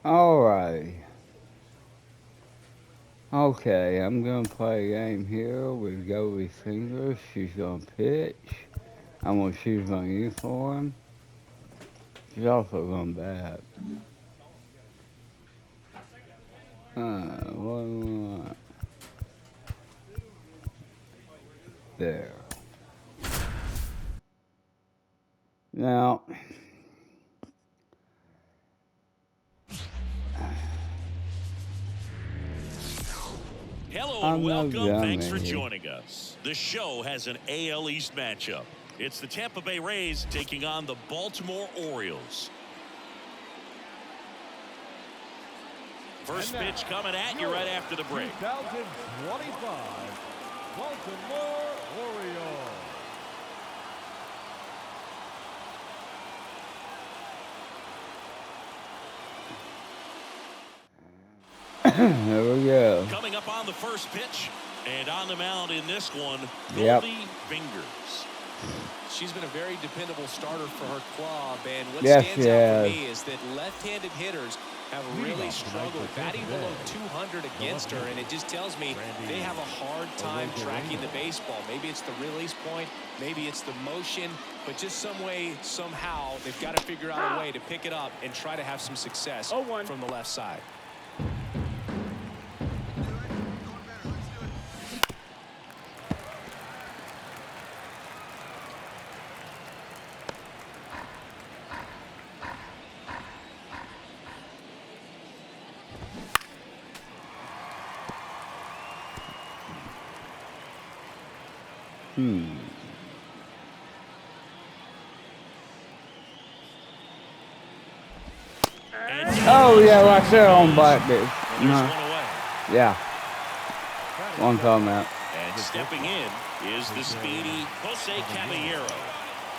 Alright. Okay, I'm gonna play a game here with Goldie Fingers. She's gonna pitch. I'm gonna choose my uniform. She's also gonna bat. What do we want? There. Now, Hello and I'm no welcome. Thanks for dummy. joining us. The show has an AL East matchup. It's the Tampa Bay Rays taking on the Baltimore Orioles. First pitch coming at you right after the break. 2025 Baltimore Orioles. There we go. Coming up on the first pitch and on the mound in this one, Yep. Goldie Fingers. She's been a very dependable starter for her club, and what Yes, stands she out has. for me is that left-handed hitters have really struggled batting below 200 against her, and it just tells me they have a hard time tracking the baseball. Maybe it's the release point, maybe it's the motion, but just some way, somehow, they've got to figure out a way to pick it up and try to have some success from the left side. Oh, yeah, right there on black bitch. And there's one away. Yeah. One time out. And stepping in is the speedy Jose Caballero.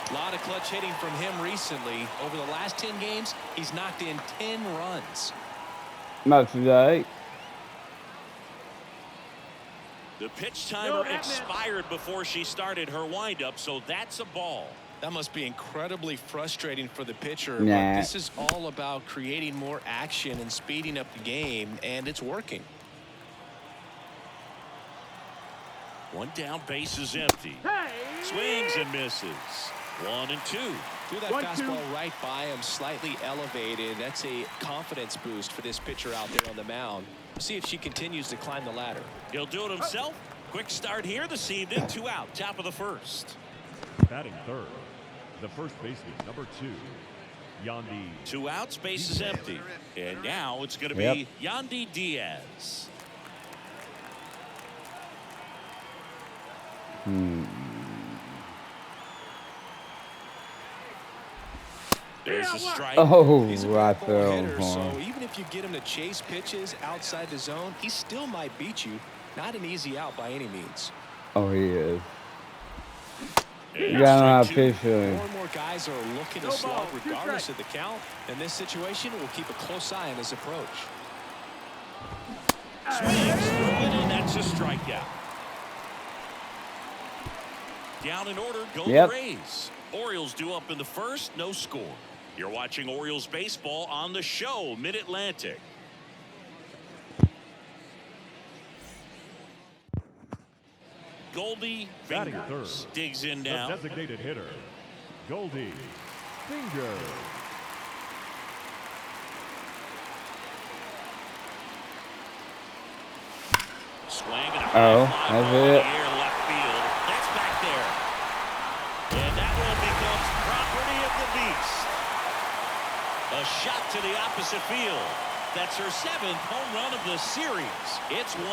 A lot of clutch hitting from him recently. Over the last 10 games, he's knocked in 10 runs. Not today. The pitch timer expired before she started her windup, so that's a ball. That must be incredibly frustrating for the pitcher. Nah. But this is all about creating more action and speeding up the game, and it's working. One down, base is empty. Swings and misses. 1 and 2. Threw that fastball right by him, slightly elevated. That's a confidence boost for this pitcher out there on the mound. See if she continues to climb the ladder. He'll do it himself. Quick start here this evening. 2 out, top of the first. Batting third, the first baseman, number 2, Yandy. 2 outs, base is empty. And now it's going to be Yandy Diaz. There's the strike. Oh, He's a right good there ball on hitter, so point. even if you get him to chase pitches outside the zone, he still might beat you. Not an easy out by any means. Oh, he is. And You got him out strike 2. pitching. More and more guys are looking to slug regardless of the count. In this situation, we'll keep a close eye on his approach. Swings through it, and that's a strikeout. Down in order go the Rays. Orioles due up in the first, no score. You're watching Orioles baseball on the show, Mid-Atlantic. Goldie Fingers digs in now. The designated hitter, Goldie Fingers. Swing and a Oh, fly that's ball in it. the air left field. That's back there. And that one becomes property of the beast. A shot to the opposite field. That's her 7th home run of the series. It's 1-0.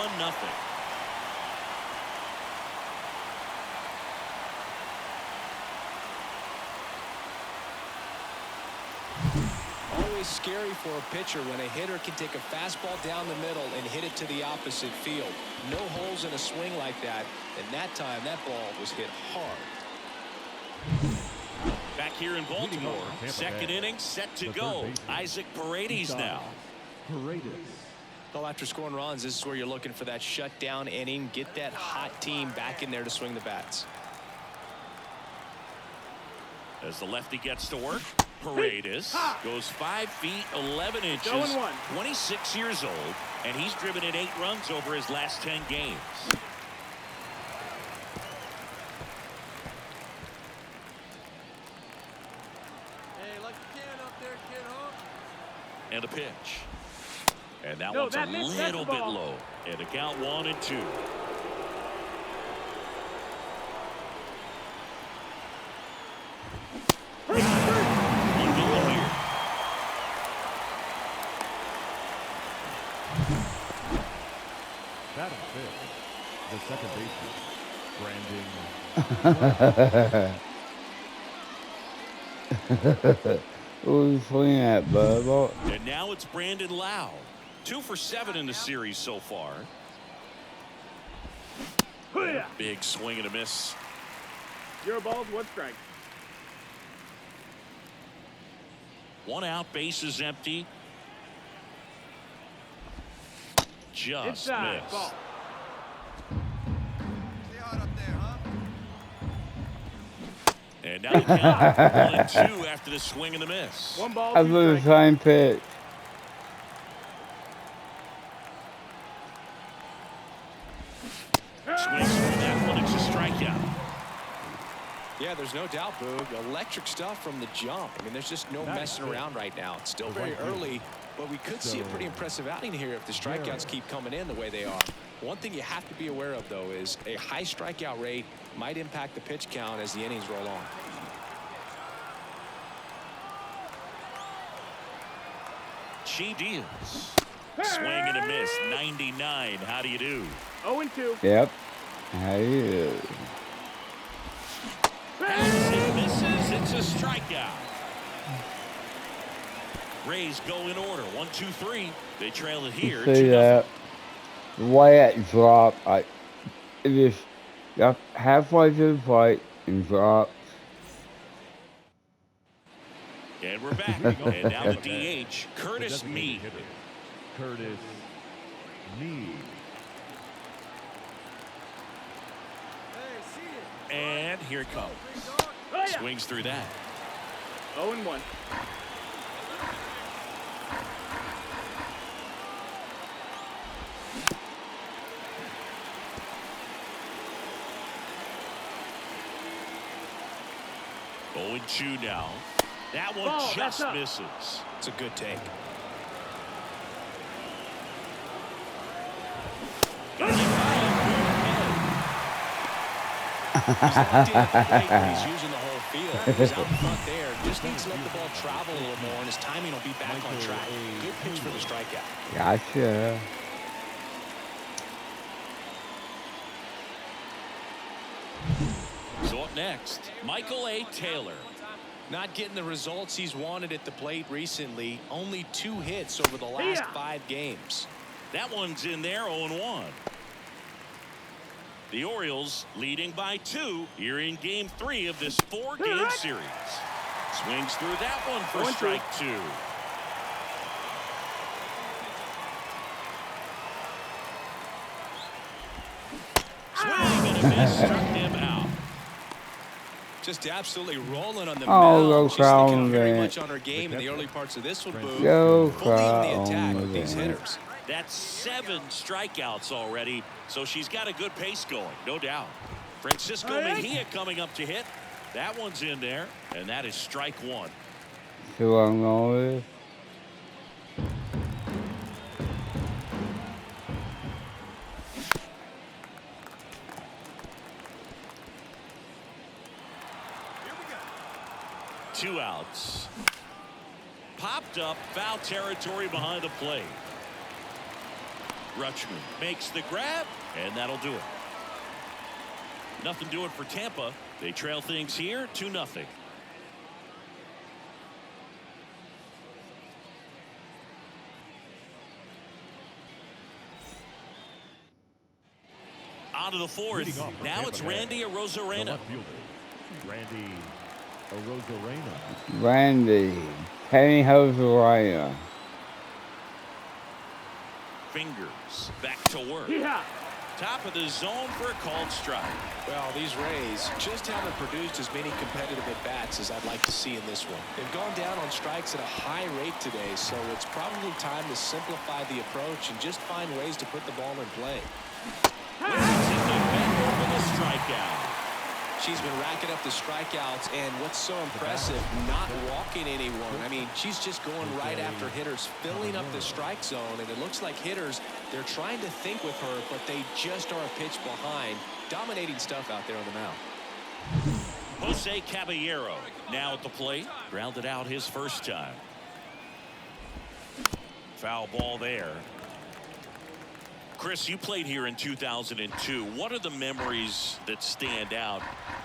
Always scary for a pitcher when a hitter can take a fastball down the middle and hit it to the opposite field. No holes in a swing like that. And that time, that ball was hit hard. Back here in Baltimore, second inning set to go. Isaac Paredes now. Well, after scoring runs, this is where you're looking for that shutdown inning. Get that hot team back in there to swing the bats. As the lefty gets to work. Paredes goes 5 feet 11 inches, 26 years old, and he's driven in 8 runs over his last 10 games. Hey, like you can up there, kid, huh? And a pitch. And that one's a little bit low. And the count 1-2. Batting fifth, the second baseman, Brandon. Who are you swinging at, Bubba? And now it's Brandon Lau. 2 for 7 in the series so far. Big swing and a miss. 0 balls, 1 strike. 1 out, base is empty. Just Inside, missed. ball. Stay hard up there, huh? And now the count 1-2 after the swing and the miss. 1 ball, I 2 blew the strikes. same pitch. Swings through that one. It's a strikeout. Yeah, there's no doubt, Boog. Electric stuff from the jump. I mean, there's just no messing around right now. It's still very early, but we could see a pretty impressive outing here if the strikeouts keep coming in the way they are. One thing you have to be aware of, though, is a high strikeout rate might impact the pitch count as the innings roll on. Chi Diaz. Swing and a miss. 99. How do you do? 0-2. Yep. How you do? As it misses, it's a strikeout. Rays go in order. 1, 2, 3. They trail it here. See 2-0. that? The way it dropped, it just got halfway to the plate and dropped. And we're back. And now the DH, Curtis Mead. Curtis Mead. Hey, see it. And here it comes. Oh, yeah. Swings through that. 0-1. Oh, 2 now. That one Ball, that's just up. misses. It's a good take. He's locked in at the plate when he's using the whole field. He's out front there. Just needs to let the ball travel a little more, and his timing will be back on track. Good pitch for the strikeout. Gotcha. So up next, Michael A. Taylor. Not getting the results he's wanted at the plate recently. Only 2 hits over the last 5 games. That one's in there, 0-1. The Orioles leading by 2 here in Game 3 of this 4-game series. Swings through that one for strike 2. Swing and a miss, struck him out. Just absolutely rolling on the Oh, mound. go She's crowd looking on very that. much on her game in the early parts of this one, Boo. Go Fully in crowd the attack on with these that. hitters. That's 7 strikeouts already, so she's got a good pace going, no doubt. Francisco Mejia coming up to hit. That one's in there, and that is strike 1. See what I'm going with? Here we go. 2 outs. Popped up, foul territory behind the plate. Rutschman makes the grab, and that'll do it. Nothing doing for Tampa. They trail things here 2-0. On to the 4th. Now it's Randy The Arozarena. left fielder, Randy Arozarena. Randy. Penny Hosaraya. Fingers back to work. Yeah. Top of the zone for a called strike. Well, these Rays just haven't produced as many competitive at-bats as I'd like to see in this one. They've gone down on strikes at a high rate today, so it's probably time to simplify the approach and just find ways to put the ball in play. Over the strikeout. She's been racking up the strikeouts, and what's so impressive, not walking anyone. I mean, she's just going right after hitters, filling up the strike zone, and it looks like hitters, they're trying to think with her, but they just are a pitch behind. Dominating stuff out there on the mound. Jose Caballero now at the plate. Grounded out his first time. Foul ball there. Chris, you played here in 2002. What are the memories that stand out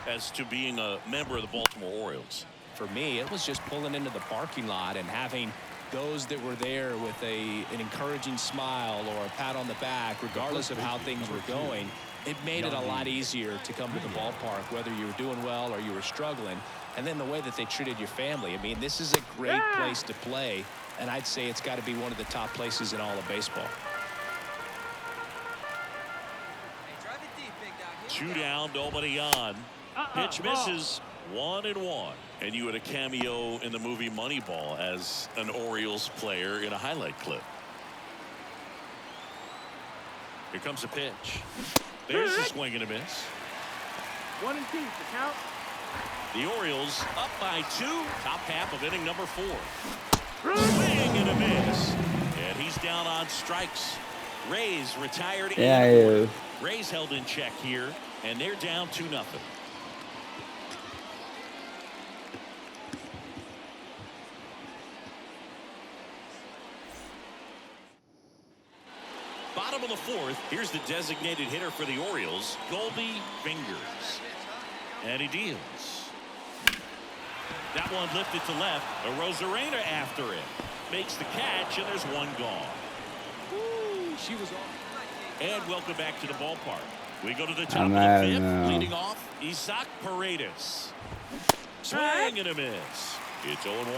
as to being a member of the Baltimore Orioles? For me, it was just pulling into the parking lot and having those that were there with an encouraging smile or a pat on the back, regardless of how things were going. It made it a lot easier to come to the ballpark, whether you were doing well or you were struggling. And then the way that they treated your family. I mean, this is a great place to play, and I'd say it's got to be one of the top places in all of baseball. Two down, nobody on. Pitch misses. 1-1. And you had a cameo in the movie Moneyball as an Orioles player in a highlight clip. Here comes a pitch. There's a swing and a miss. 1 and 2 to count. The Orioles up by 2. Top half of inning number 4. Swing and a miss. And he's down on strikes. Rays retired. Yeah, he is. Rays held in check here, and they're down 2-0. Bottom of the 4th, here's the designated hitter for the Orioles, Goldie Fingers. And he deals. That one lifted to left. A Rosarena after it. Makes the catch, and there's one gone. Ooh, she was off. And welcome back to the ballpark. We go to the top of the 5th. Leading off, Isaac Paredes. Swing and a miss. It's 0-1.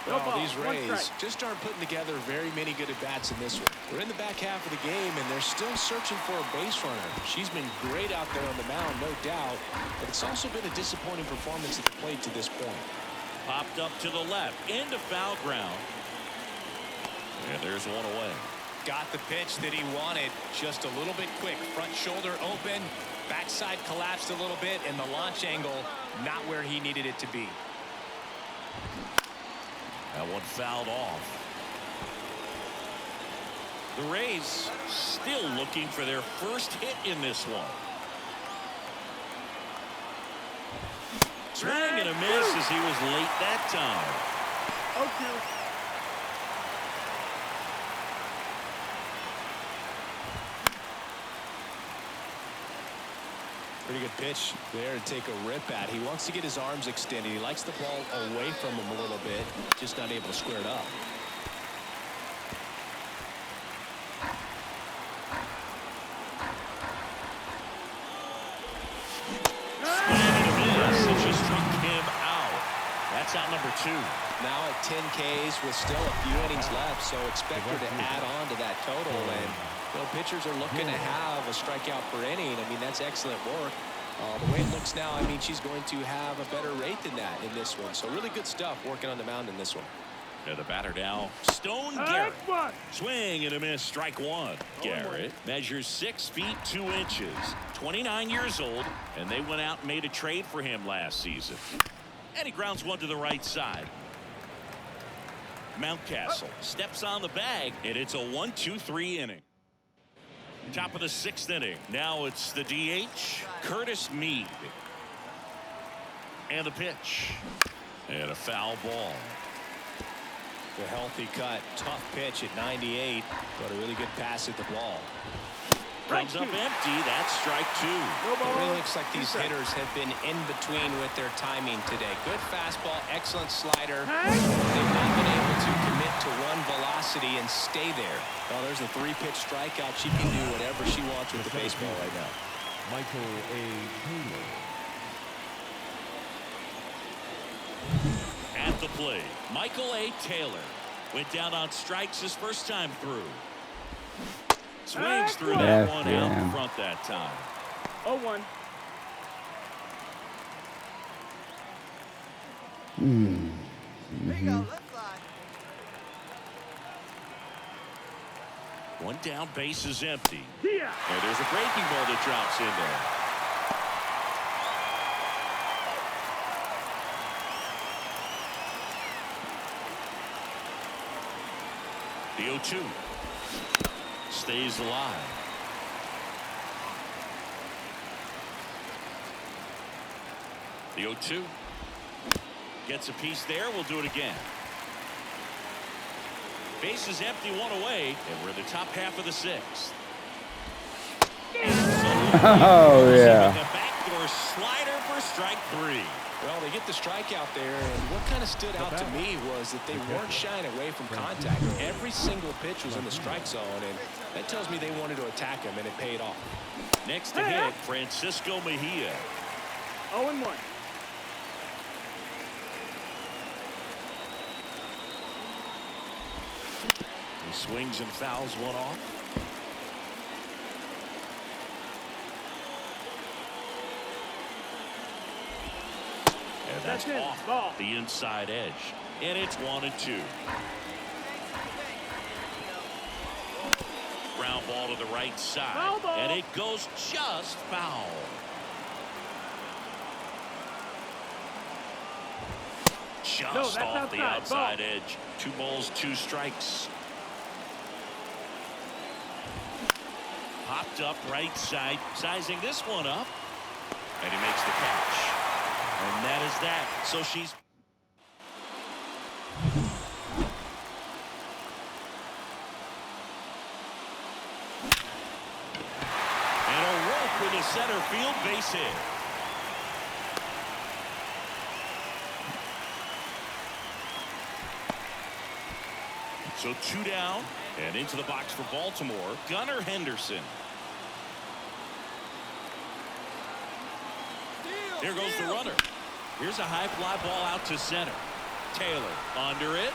Well, these Rays just aren't putting together very many good at-bats in this one. We're in the back half of the game, and they're still searching for a base runner. She's been great out there on the mound, no doubt, but it's also been a disappointing performance at the plate to this point. Popped up to the left, into foul ground. And there's one away. Got the pitch that he wanted, just a little bit quick. Front shoulder open, backside collapsed a little bit, and the launch angle not where he needed it to be. That one fouled off. The Rays still looking for their first hit in this one. Swing and a miss as he was late that time. Okay. Pretty good pitch there to take a rip at. He wants to get his arms extended. He likes the ball away from him a little bit, just not able to square it up. It just struck him out. That's out number 2. Now at 10 Ks with still a few innings left, so expect her to add on to that total. And you know, pitchers are looking to have a strikeout per inning. I mean, that's excellent work. The way it looks now, I mean, she's going to have a better rate than that in this one. So really good stuff working on the mound in this one. The batter now, Stone Garrett. Swing and a miss, strike 1. Garrett measures 6 feet 2 inches, 29 years old, and they went out and made a trade for him last season. And he grounds one to the right side. Mountcastle steps on the bag, and it's a 1-2-3 inning. Top of the 6th inning. Now it's the DH, Curtis Mead. And the pitch. And a foul ball. The healthy cut, tough pitch at 98, but a really good pass at the ball. Comes up empty. That's strike 2. It really looks like these hitters have been in between with their timing today. Good fastball, excellent slider. They've not been able to commit to one velocity and stay there. Well, there's a 3-pitch strikeout. She can do whatever she wants with the baseball right now. Michael A. Taylor. At the plate, Michael A. Taylor went down on strikes his first time through. Swings through Yes, that one out in yeah. front that time. 0-1. Bingo, let's fly. One down, base is empty. Yeah. And there's a breaking ball that drops in there. The 0-2 stays alive. The 0-2 gets a piece there. We'll do it again. Base is empty, one away, and we're in the top half of the sixth. Oh, yeah. The backdoor slider for strike 3. Well, they get the strikeout there, and what kind of stood out to me was that they weren't shying away from contact. Every single pitch was in the strike zone, and that tells me they wanted to attack him, and it paid off. Next to hit, Francisco Mejia. 0-1. He swings and fouls one off. And that's it. off Ball. the inside edge. And it's 1-2. Ground ball to the right side. Foul ball. And it goes just foul. Just that's off the outside. outside edge. 2 balls, 2 strikes. Popped up right side, sizing this one up. And he makes the catch. And that is that. So she's... And a rope in the center field base hit. So 2 down, and into the box for Baltimore, Gunnar Henderson. Here goes the runner. Here's a high fly ball out to center. Taylor under it.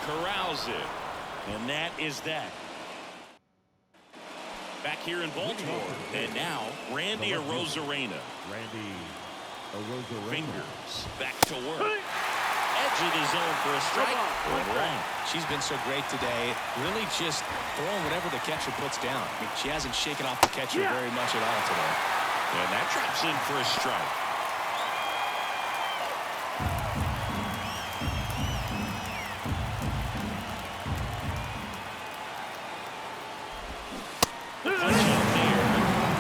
Corrals it. And that is that. Back here in Baltimore. And now, Randy Arozarena. Randy Arozarena. Fingers back to work. Edge of the zone for a strike. One. She's been so great today, really just throwing whatever the catcher puts down. I mean, she hasn't shaken off the catcher very much at all today. And that drops in for a strike. The punch out there.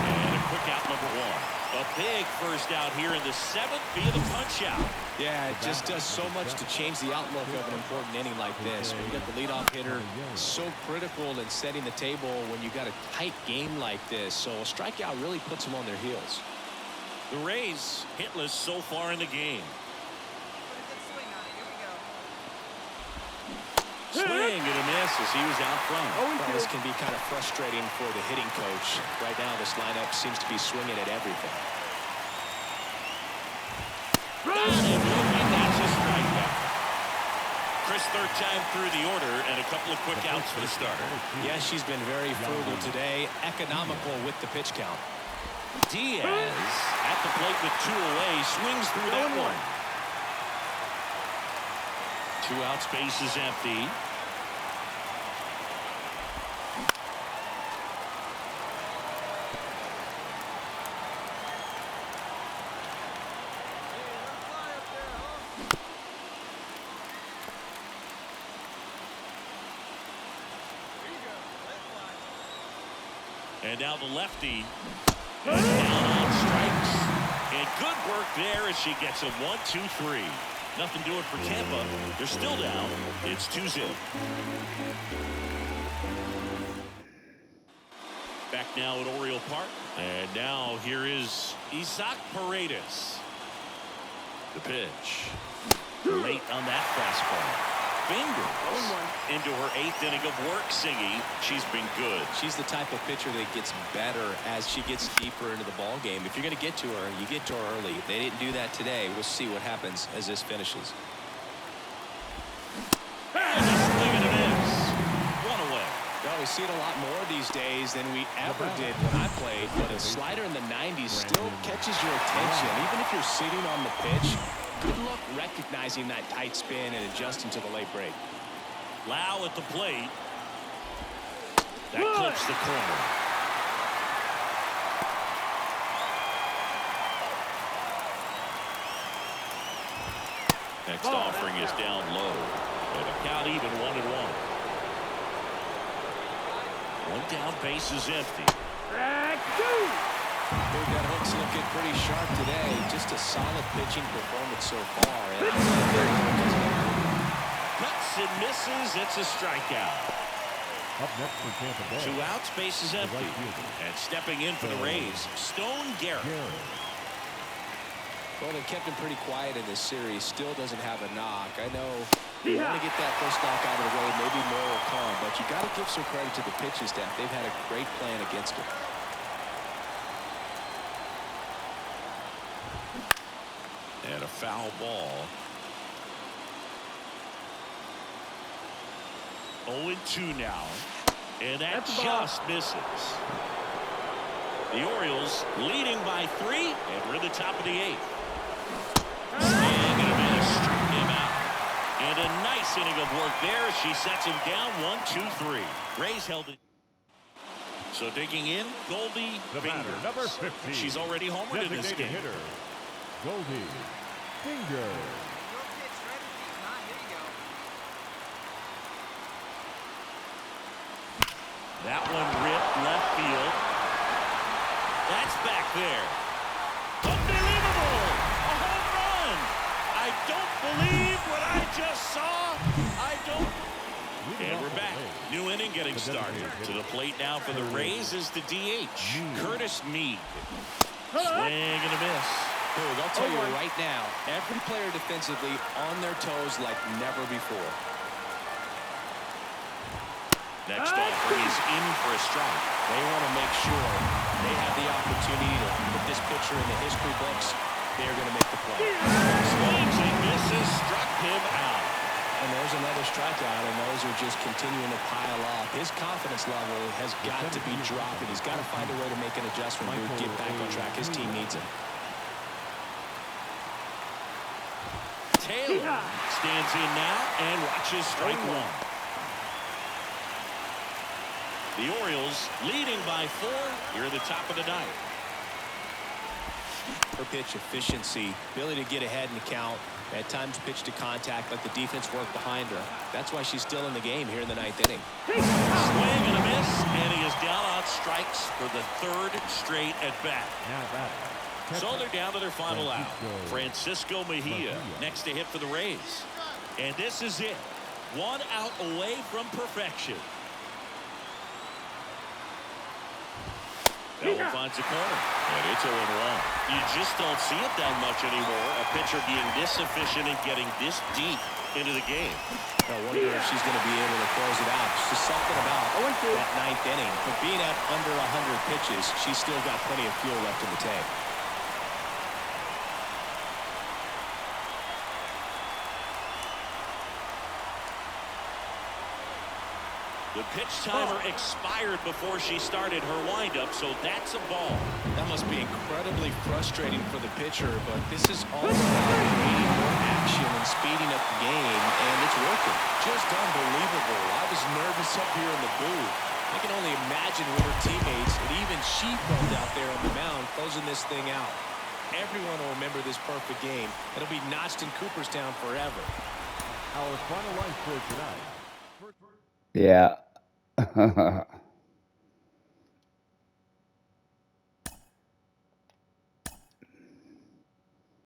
And a quick out, number 1. A big first out here in the 7th via the punch out. Yeah, it just does so much to change the outlook of an important inning like this. When you got the leadoff hitter, so critical in setting the table when you got a tight game like this. So a strikeout really puts them on their heels. The Rays hitless so far in the game. Swing and a miss as he was out front. Well, this can be kind of frustrating for the hitting coach. Right now, this lineup seems to be swinging at everything. That's a strikeout. Chris, third time through the order, and a couple of quick outs for the starter. Yeah, she's been very frugal today, economical with the pitch count. Diaz at the plate with 2 away, swings through that one. 2 outs, base is empty. And now the lefty. And down on strikes. And good work there as she gets him 1-2-3. Nothing doing for Tampa. They're still down. It's 2-0. Back now at Oriole Park. And now here is Isaac Paredes. The pitch. Late on that fastball. Fingers into her 8th inning of work, Singy. She's been good. She's the type of pitcher that gets better as she gets deeper into the ball game. If you're going to get to her, you get to her early. If they didn't do that today, we'll see what happens as this finishes. And a swing and a miss. 1 away. Well, we see it a lot more these days than we ever did when I played, but a slider in the 90s still catches your attention. Even if you're sitting on the pitch, good luck recognizing that tight spin and adjusting to the late break. Lau at the plate. That clips the corner. Next offering is down low. And the count even 1-1. One down, base is empty. They've got hooks looking pretty sharp today. Just a solid pitching performance so far. Cuts and misses. It's a strikeout. Up next for Tampa Bay. 2 outs, base is empty. And stepping in for the Rays, Stone Garrett. Well, they've kept him pretty quiet in this series. Still doesn't have a knock. I know you want to get that first knock out of the way. Maybe more will come, but you got to give some credit to the pitching staff. They've had a great plan against him. And a foul ball. 0-2 now. And that just misses. The Orioles leading by 3, and we're at the top of the 8th. Swing and a miss, struck him out. And a nice inning of work there as she sets him down 1-2-3. Rays held it. So digging in, Goldie Fingers. Number 15. She's already homered in this game. Hitter, Goldie Fingers. Your pitch, right? Here you go. That one ripped left field. That's back there. Unbelievable! A home run! I don't believe what I just saw. I don't. And we're back. New inning getting started. To the plate now for the Rays is the DH, Curtis Mead. Swing and a miss. Dude, I'll tell you right now, every player defensively on their toes like never before. Next offering is in for a strike. They want to make sure they have the opportunity to put this pitcher in the history books. They're going to make the play. Swings and misses, struck him out. And there's another strikeout, and those are just continuing to pile up. His confidence level has got to be dropping. He's got to find a way to make an adjustment to get back on track. His team needs him. Taylor stands in now and watches strike 1. The Orioles leading by 4 here at the top of the 9th. Her pitch efficiency, ability to get ahead in the count, at times pitch to contact, let the defense work behind her. That's why she's still in the game here in the 9th inning. Swing and a miss, and he is down on strikes for the 3rd straight at bat. So they're down to their final out. Francisco Mejia next to hit for the Rays. And this is it. 1 out away from perfection. Bell finds a corner, and it's 0-1. You just don't see it that much anymore. A pitcher being this efficient and getting this deep into the game. I wonder if she's going to be able to close it out. It's just something about that 9th inning. But being at under 100 pitches, she's still got plenty of fuel left in the tank. The pitch timer expired before she started her windup, so that's a ball. That must be incredibly frustrating for the pitcher, but this is all about creating more action and speeding up the game, and it's working. Just unbelievable. I was nervous up here in the booth. I can only imagine with her teammates, and even she felt out there on the mound closing this thing out. Everyone will remember this perfect game. It'll be notched in Cooperstown forever. Our final line score tonight. Yeah.